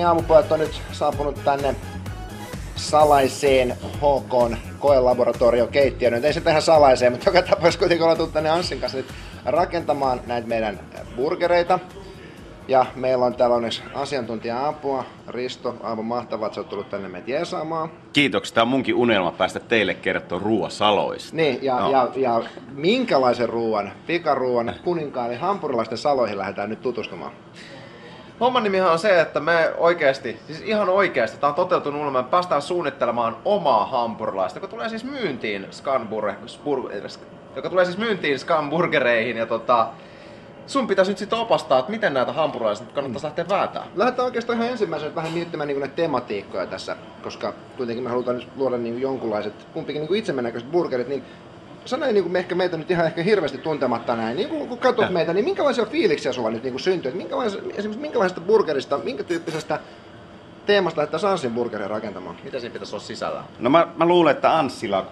Helsingin aamupojat on nyt saapunut tänne salaiseen HK:n koelaboratoriokeittiöön. Nyt ei se tähän salaiseen, mutta joka tapauksessa kuitenkin ollaan tullut tänne Anssin kanssa nyt rakentamaan näitä meidän burgereita. Ja meillä on täällä onneksi asiantuntija-apua. Risto, aivan mahtavaa, että sä oot tullut tänne meitä jeesaamaan. Kiitoksia. Tämä on munkin unelma päästä teille kertoa ruoasaloista. Niin, ja minkälaisen ruoan, pikaruoan, kuninkaan eli hampurilaisten saloihin lähdetään nyt tutustumaan? Homman nimihan on se, että me oikeasti, siis ihan oikeasti, tää on toteutunut unelma, me päästään suunnittelemaan omaa hampurilaista, joka tulee siis myyntiin Scanburgereihin ja sun pitäisi nyt sitten opastaa, että miten näitä hampurilaisia kannattaisi lähteä vääntää. Lähdetään oikeastaan ihan ensimmäisenä vähän miettimään niin näitä tematiikkoja tässä, koska kuitenkin me halutaan nyt luoda niin jonkunlaiset, kumpikin niin itsemmennäköiset burgerit, niin sano niin ehkä meitä nyt ihan ehkä hirveästi tuntematta näin, niin kun katsot meitä, niin minkälaisia fiiliksiä sulla nyt niin syntyy, että esimerkiksi minkälaisesta burgerista, minkä tyyppisestä teemasta lähdetään Anssin burgeria rakentamaan? Mitä siinä pitäisi olla sisällä? No mä luulen, että Anssilla,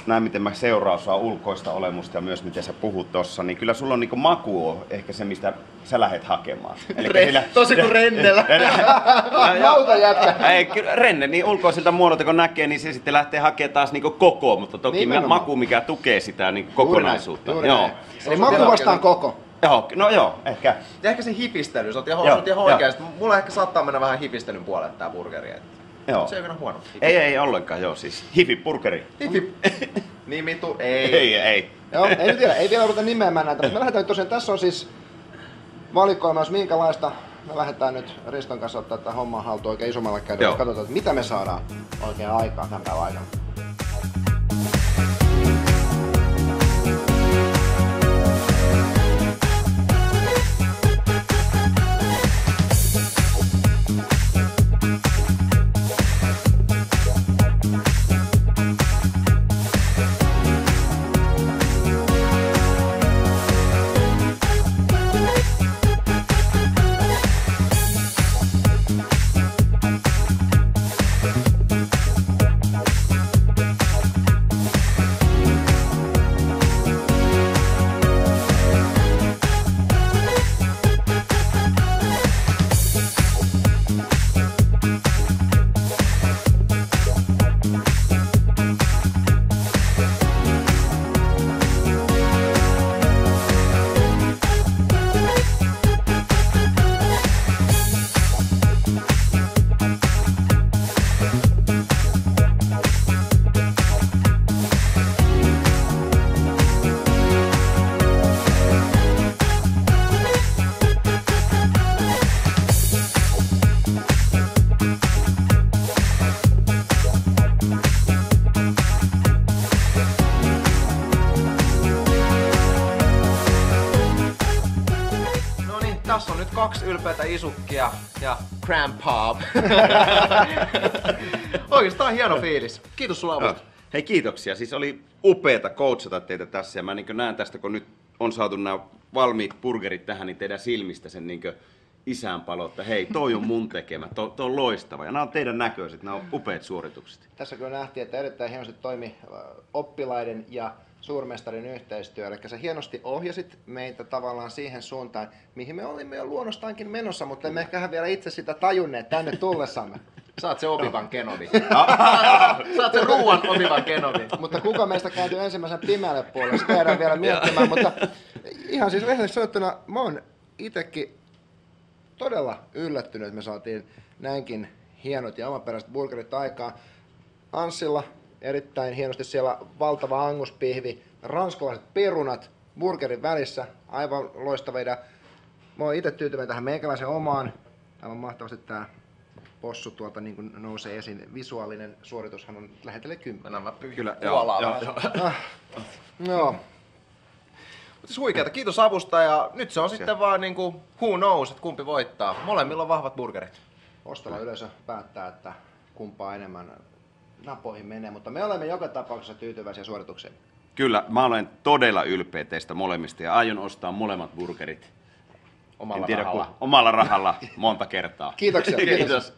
näin miten mä seuraan sua ulkoista olemusta ja myös miten sä puhut tossa, niin kyllä sulla on niinku maku on ehkä se, mistä sä lähdet hakemaan. Tosi kuin Rennellä. Nauta jätkä. Ei, kyllä Renne, niin ulkoisilta muodolta kun näkee, niin se sitten lähtee hakemaan taas niinku koko, mutta toki maku, mikä tukee sitä niinku kokonaisuutta. Joo. Eli maku vastaan koko. Joo, ehkä. Ja ehkä se hifistely, sä oot ihan oikeasti. Mulla ehkä saattaa mennä vähän hifistelyn puolelle tää burgeri. Joo. Se ei ole huono. Ei ollenkaan, joo siis. Hifi-burgeri. Nimitu, ei. Joo, ei vielä ruveta nimeämään näitä, mutta me lähdetään nyt tosiaan, tässä on siis valikoima, jos minkälaista. Me lähdetään nyt Riston kanssa ottaa tätä hommaa haltuun oikein isommalla kädellä. Katsotaan, että mitä me saadaan oikein aikaan tämän päivän aikana. Tässä on nyt 2 ylpeätä isukkia ja Grandpa. Oikeastaan hieno fiilis. Kiitos sulla avusta. Hei, kiitoksia. Siis oli upeeta coachata teitä tässä ja mä näen tästä, kun nyt on saatu nämä valmiit burgerit tähän, niin teidän silmistä sen isänpalo, että hei, toi on mun tekemä, toi on loistava ja nämä on teidän näköiset, nämä on upeat suoritukset. Tässä kyllä nähtiin, että erittäin hienosti toimi oppilaiden ja suurmestarin yhteistyö, eli sä hienosti ohjasit meitä tavallaan siihen suuntaan, mihin me olimme jo luonnostaankin menossa, mutta emme ehkä vielä itse sitä tajunneet tänne tullessamme. Saat se Obi-Wan Kenobi. Saat se ruuan Obi-Wan Kenobi. Mutta kuka meistä kääntyy ensimmäisen pimeälle puolelle, sitä jäädään vielä miettimään, mutta ihan siis rehellisesti sanottuna, mä oon itekin todella yllättynyt, että me saatiin näinkin hienot ja omaperäiset burgerit aikaan. Anssilla erittäin hienosti siellä valtava anguspihvi, ranskalaiset perunat burgerin välissä, aivan loistava idea. Mä oon itse tyytyväinen tähän meikäläisen omaan. Aivan mahtavasti tää possu tuolta niin kuin nousee esiin. Visuaalinen suoritushan on lähetelle 10. Kyllä, joo. Mutta huikeeta, kiitos avusta ja nyt se on sitten vaan niinku who knows, että kumpi voittaa. Molemmilla on vahvat burgerit. Ostava yleisö päättää, että kumpaa enemmän napoihin menee, mutta me olemme joka tapauksessa tyytyväisiä suoritukseen. Kyllä, mä olen todella ylpeä teistä molemmista ja aion ostaa molemmat burgerit. Omalla rahalla. Omalla rahalla monta kertaa. Kiitoksia. Kiitos.